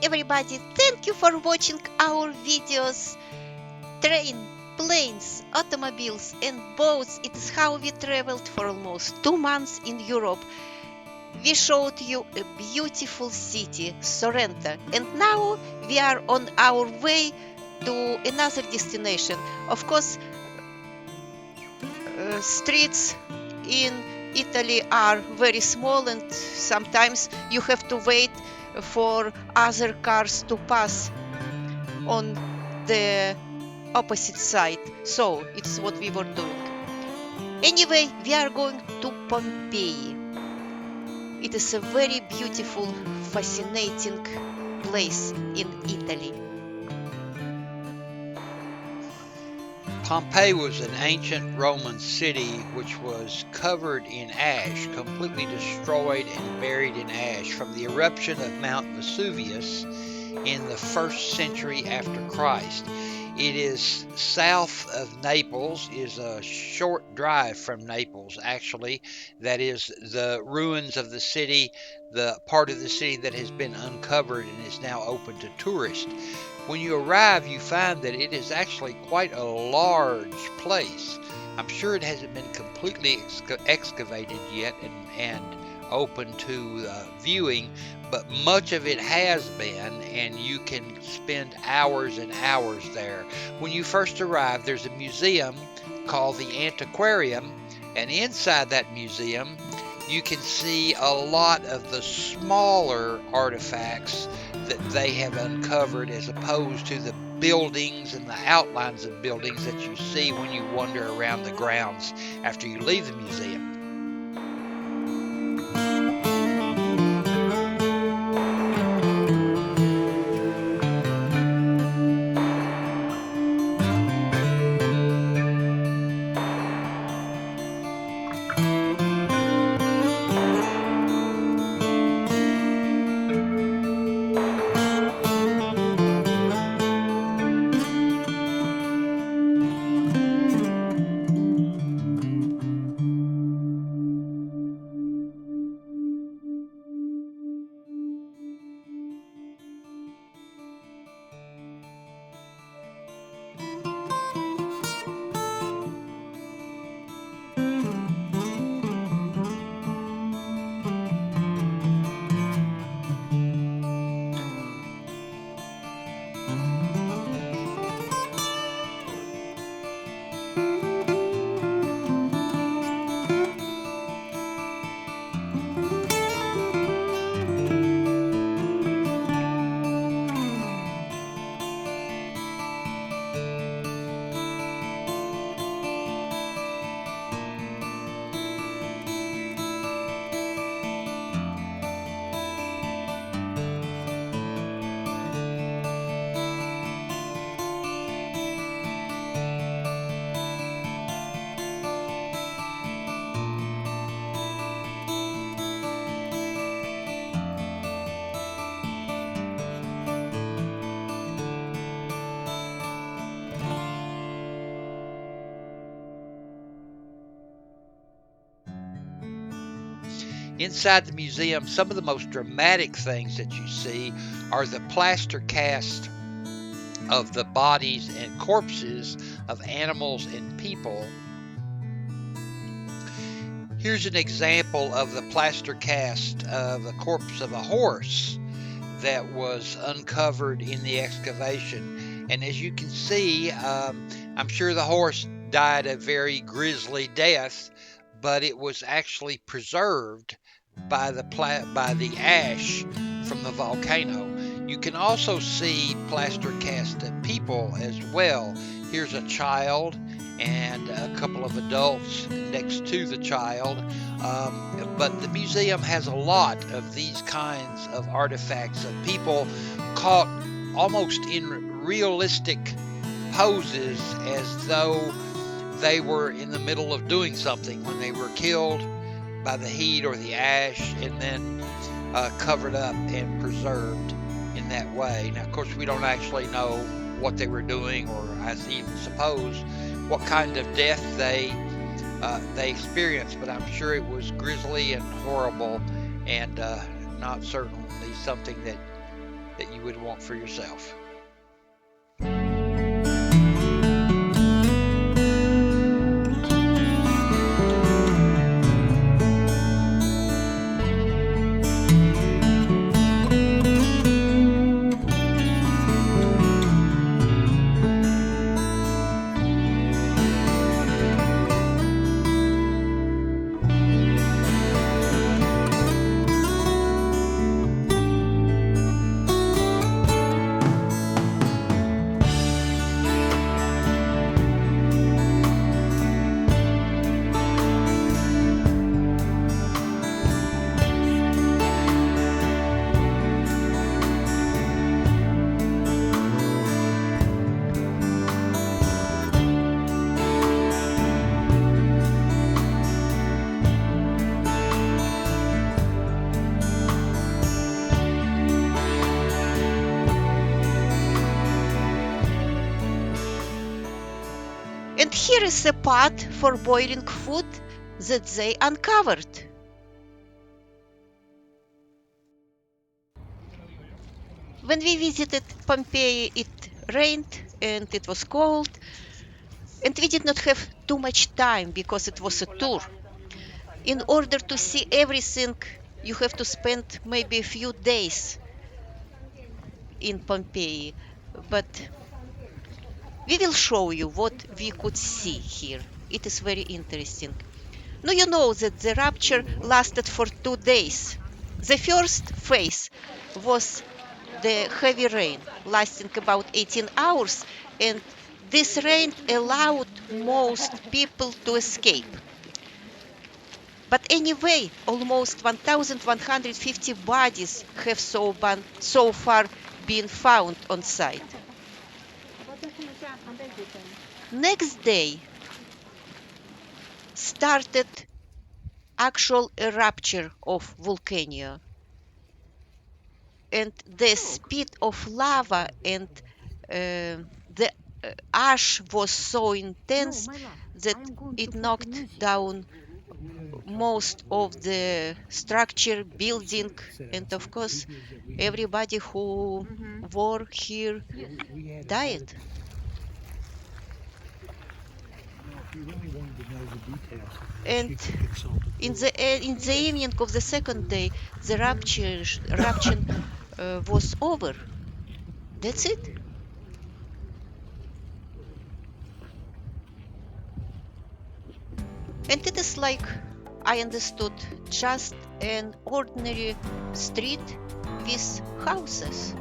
everybody, thank you for watching our videos. Train, planes, automobiles and boats, it is how we traveled for almost 2 months in Europe. We showed you a beautiful city, Sorrento, and now we are on our way to another destination. Of course, streets in Italy are very small and sometimes you have to wait for other cars to pass on the opposite side. So it's what we were doing. Anyway, we are going to Pompeii. It is a very beautiful, fascinating place in Italy. Pompeii was an ancient Roman city which was covered in ash, completely destroyed and buried in ash from the eruption of Mount Vesuvius in the 1st century after Christ. It is south of Naples, is a short drive from Naples actually. That is the ruins of the city, the part of the city that has been uncovered and is now open to tourists. When you arrive, you find that it is actually quite a large place. I'm sure it hasn't been completely excavated yet and open to viewing, but much of it has been, and you can spend hours and hours there. When you first arrive, there's a museum called the Antiquarium, and inside that museum you can see a lot of the smaller artifacts that they have uncovered, as opposed to the buildings and the outlines of buildings that you see when you wander around the grounds after you leave the museum. Inside the museum, some of the most dramatic things that you see are the plaster cast of the bodies and corpses of animals and people. Here's an example of the plaster cast of the corpse of a horse that was uncovered in the excavation. And as you can see, I'm sure the horse died a very grisly death, but it was actually preserved by the ash from the volcano. You can also see plaster cast of people as well. Here's a child and a couple of adults next to the child. But the museum has a lot of these kinds of artifacts of people caught almost in realistic poses, as though they were in the middle of doing something when they were killed by the heat or the ash, and then covered up and preserved in that way. Now, of course, we don't actually know what they were doing, or I even suppose what kind of death they experienced, but I'm sure it was grisly and horrible, and not certainly something that that you would want for yourself. And here is a pot for boiling food that they uncovered. When we visited Pompeii, it rained and it was cold, and we did not have too much time because it was a tour. In order to see everything, you have to spend maybe a few days in Pompeii, but we will show you what we could see here. It is very interesting. Now you know that the rapture lasted for 2 days. The first phase was the heavy rain, lasting about 18 hours, and this rain allowed most people to escape. But anyway, almost 1,150 bodies have so far been found on site. Next day started actual eruption of volcano, and the speed of lava and the ash was so intense that it knocked down most of the structure, building, and of course, everybody who were here died. And in the evening of the second day, the eruption was over. That's it. And it is like I understood, just an ordinary street with houses.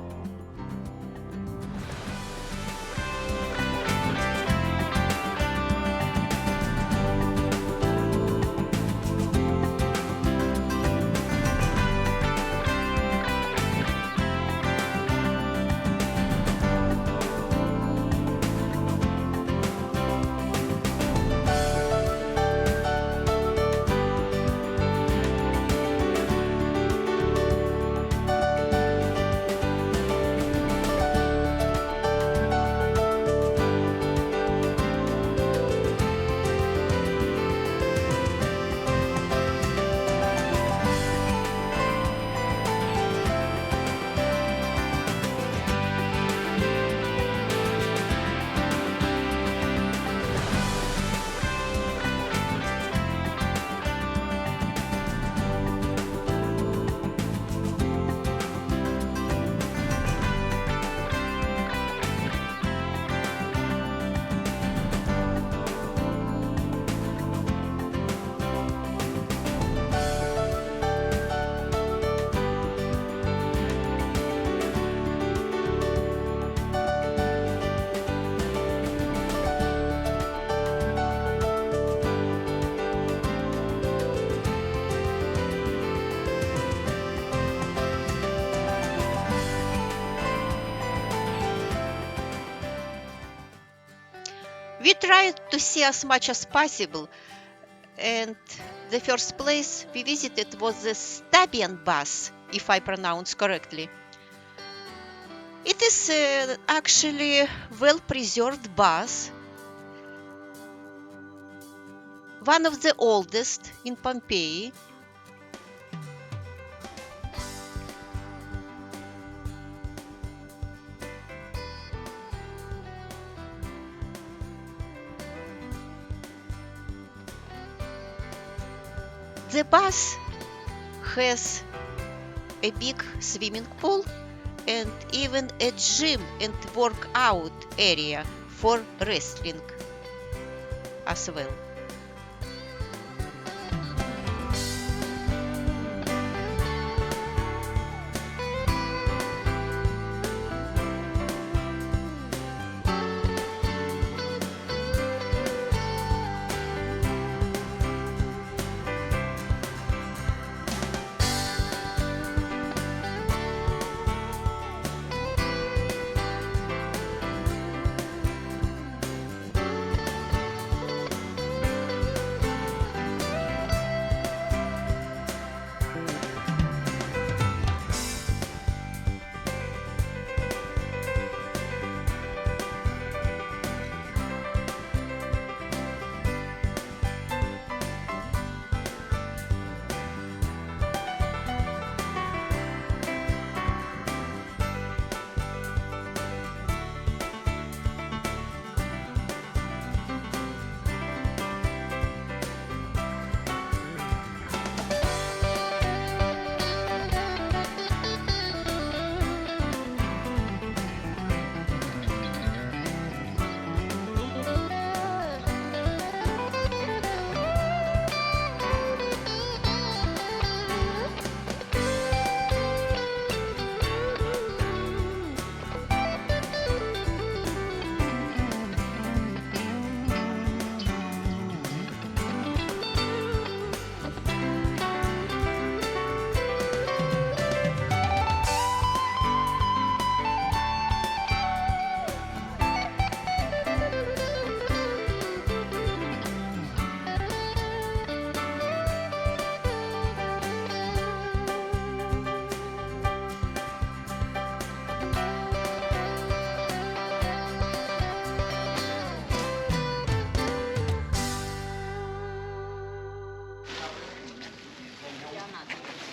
We tried to see as much as possible, and the first place we visited was the Stabian bus, if I pronounce correctly. It is actually well-preserved bus, one of the oldest in Pompeii. The bus has a big swimming pool and even a gym and workout area for wrestling as well.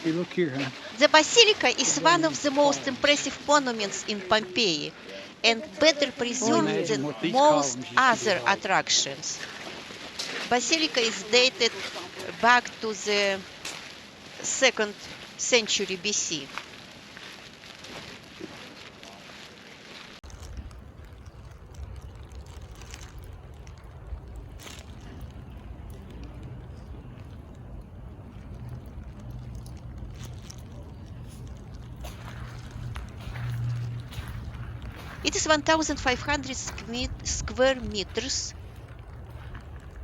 Hey, look here, huh? The basilica is one of the most impressive monuments in Pompeii and better preserved Imagine than what these most columns used to be other like. attractions. Basilica is dated back to the 2nd century BC. It is 1,500 square meters,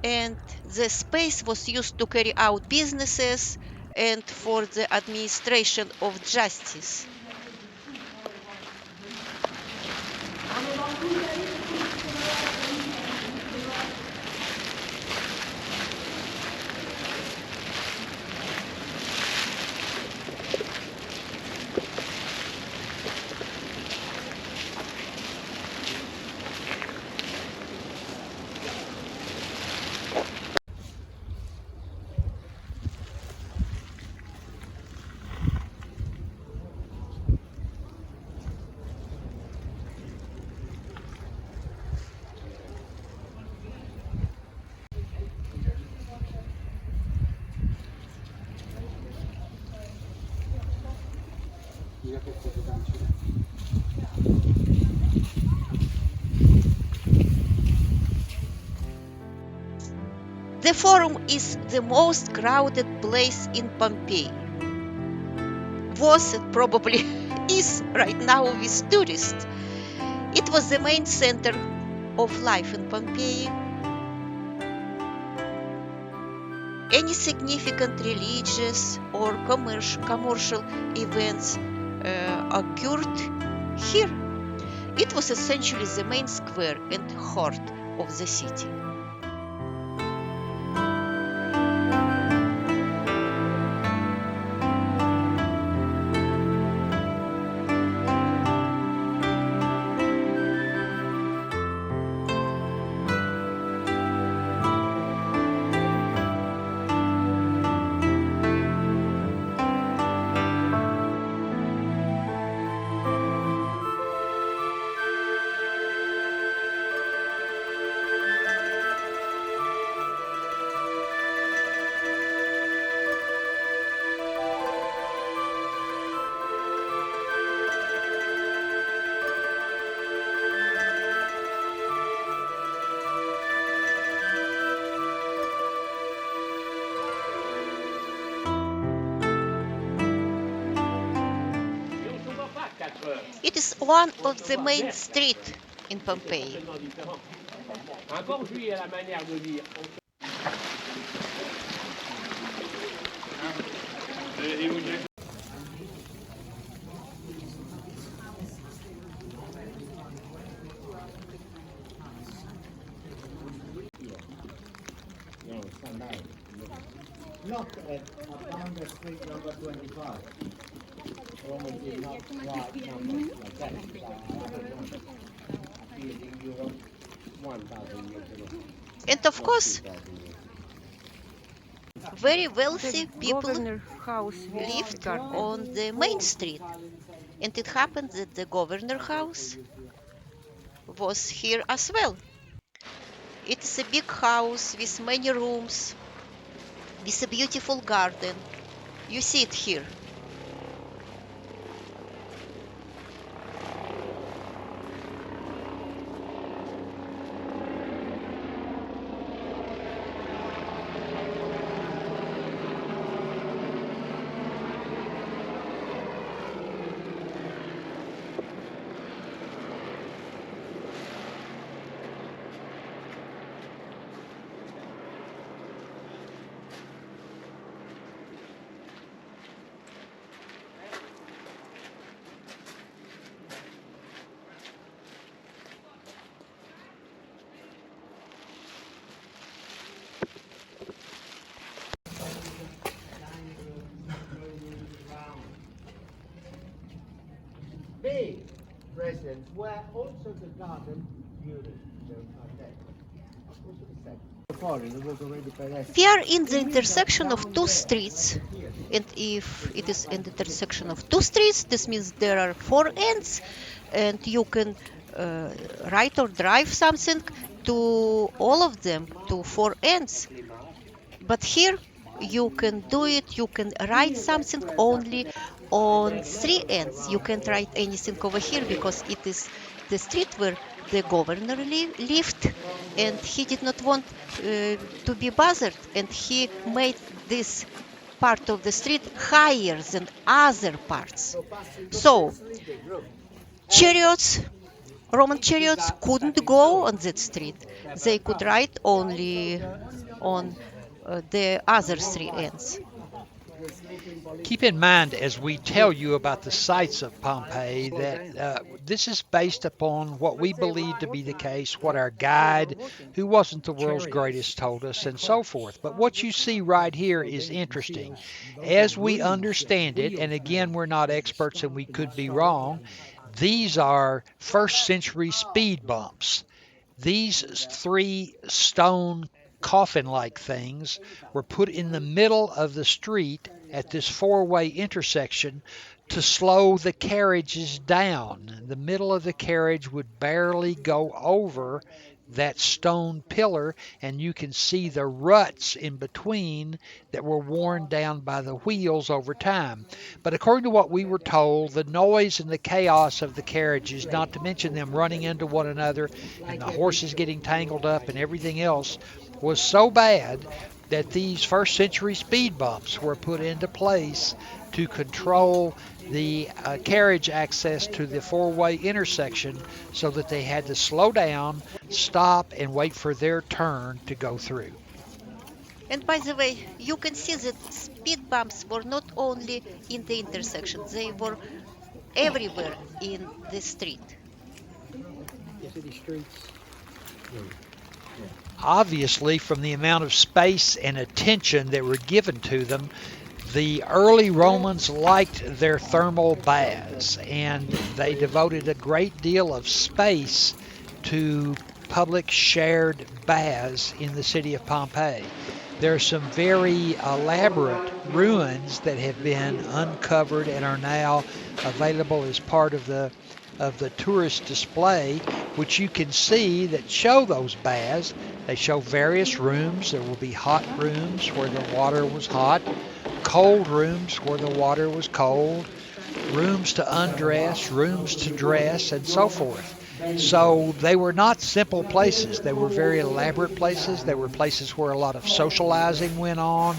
and the space was used to carry out businesses and for the administration of justice. The Forum is the most crowded place in Pompeii. Was it probably is right now with tourists. It was the main center of life in Pompeii. Any significant religious or commercial events occurred here. It was essentially the main square and heart of the city. It is one of the main street in Pompeii. Not down the street number 25. Roman did not write numbers like that. Appeared in Europe 1,000 years ago. And of course, 2,000 years. very wealthy people lived on the main street. And it happened that the governor house was here as well. It is a big house with many rooms, with a beautiful garden. You see it here. Big residence where also the garden unit. We are in the intersection of two streets. And if it is an intersection of two streets, this means there are four ends, and you can write or drive something to all of them, to four ends. But here you can do it, you can write something only on three ends. You can't write anything over here because it is the street where the governor lived, and he did not want to be bothered, and he made this part of the street higher than other parts. So chariots, Roman chariots couldn't go on that street. They could ride only on the other three ends. Keep in mind, as we tell you about the sites of Pompeii, that this is based upon what we believe to be the case, what our guide, who wasn't the world's greatest, told us, and so forth. But what you see right here is interesting. As we understand it, and again, we're not experts and we could be wrong, these are first century speed bumps. These three stone coffin-like things were put in the middle of the street at this four-way intersection to slow the carriages down. The middle of the carriage would barely go over that stone pillar, and you can see the ruts in between that were worn down by the wheels over time. But according to what we were told, the noise and the chaos of the carriages, not to mention them running into one another and the horses getting tangled up and everything else, was so bad that these first century speed bumps were put into place to control the carriage access to the four-way intersection, so that they had to slow down, stop, and wait for their turn to go through. And by the way, you can see that speed bumps were not only in the intersection, they were everywhere in the street. Obviously, from the amount of space and attention that were given to them, the early Romans liked their thermal baths, and they devoted a great deal of space to public shared baths in the city of Pompeii. There are some very elaborate ruins that have been uncovered and are now available as part of the tourist display, which you can see that show those baths. They show various rooms. There will be hot rooms where the water was hot, cold rooms where the water was cold, rooms to undress, rooms to dress, and so forth. So they were not simple places. They were very elaborate places. They were places where a lot of socializing went on,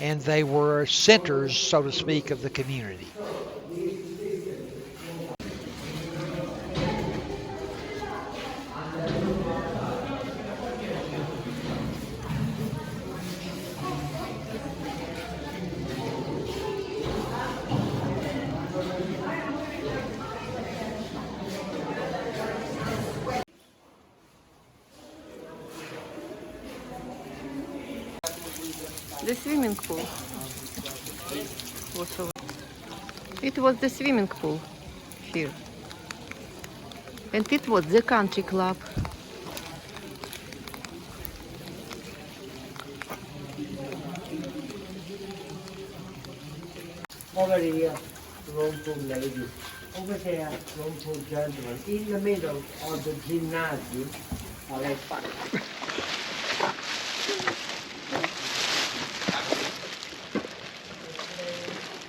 and they were centers, so to speak, of the community. The swimming pool was over. It was the swimming pool here. And it was the country club. Over here, swimming pool ladies. Over there, swimming pool gentlemen. In the middle of the gymnasium are like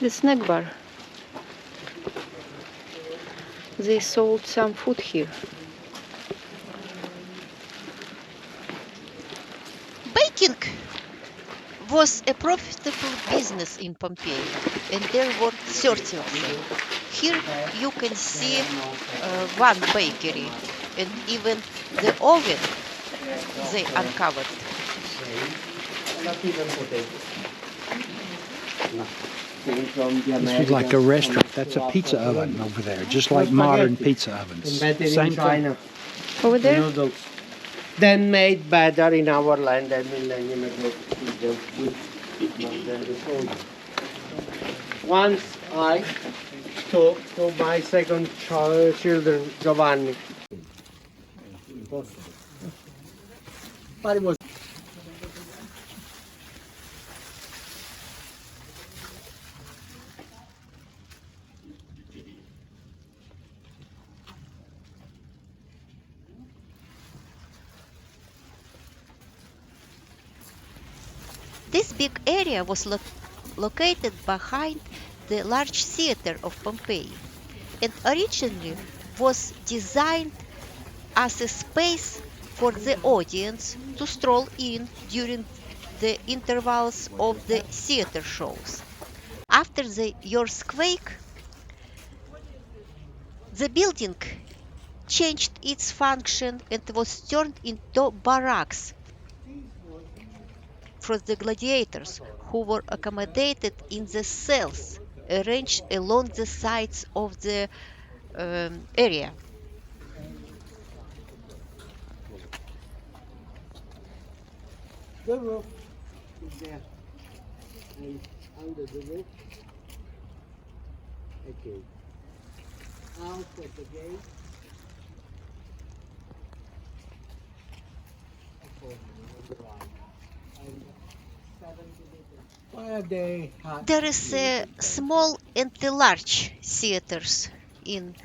The snack bar. They sold some food here. Baking was a profitable business in Pompeii, and there were 30 of them. Here you can see one bakery, and even the oven they uncovered. not even potatoes. This is like a restaurant. That's a pizza oven over there, just like modern pizza ovens. Invented in Same China. Over there? Noodles. Then made better in our land and millennium ago. Once I took to my second children, Giovanni. Impossible. But it was. This big area was located behind the large theater of Pompeii, and originally was designed as a space for the audience to stroll in during the intervals of the theater shows. After the earthquake, the building changed its function and was turned into barracks for the gladiators, who were accommodated in the cells arranged along the sides of the area. The roof is there. And under the roof. Okay. Out at the gate. There is a small and a large theaters in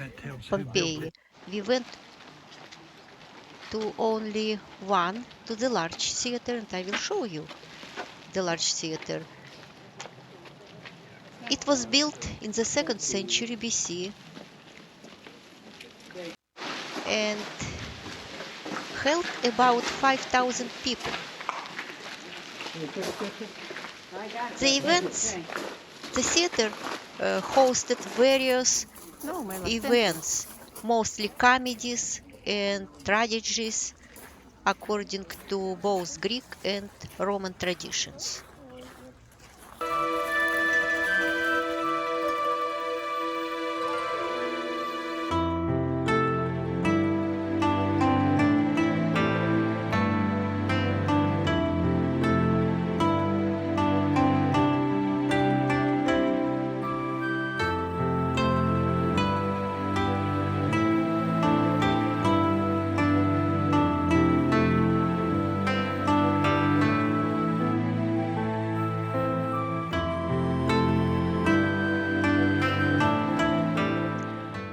Pompeii. We went to only one, to the large theater, and I will show you the large theater. It was built in the 2nd century BC and held about 5,000 people. The theater hosted various events, mostly comedies and tragedies, according to both Greek and Roman traditions.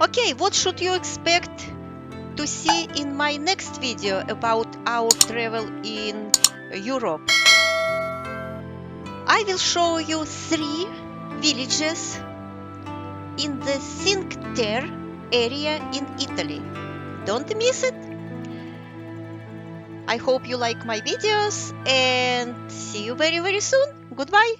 Okay, what should you expect to see in my next video about our travel in Europe? I will show you 3 villages in the Cinque Terre area in Italy. Don't miss it! I hope you like my videos and see you very soon. Goodbye!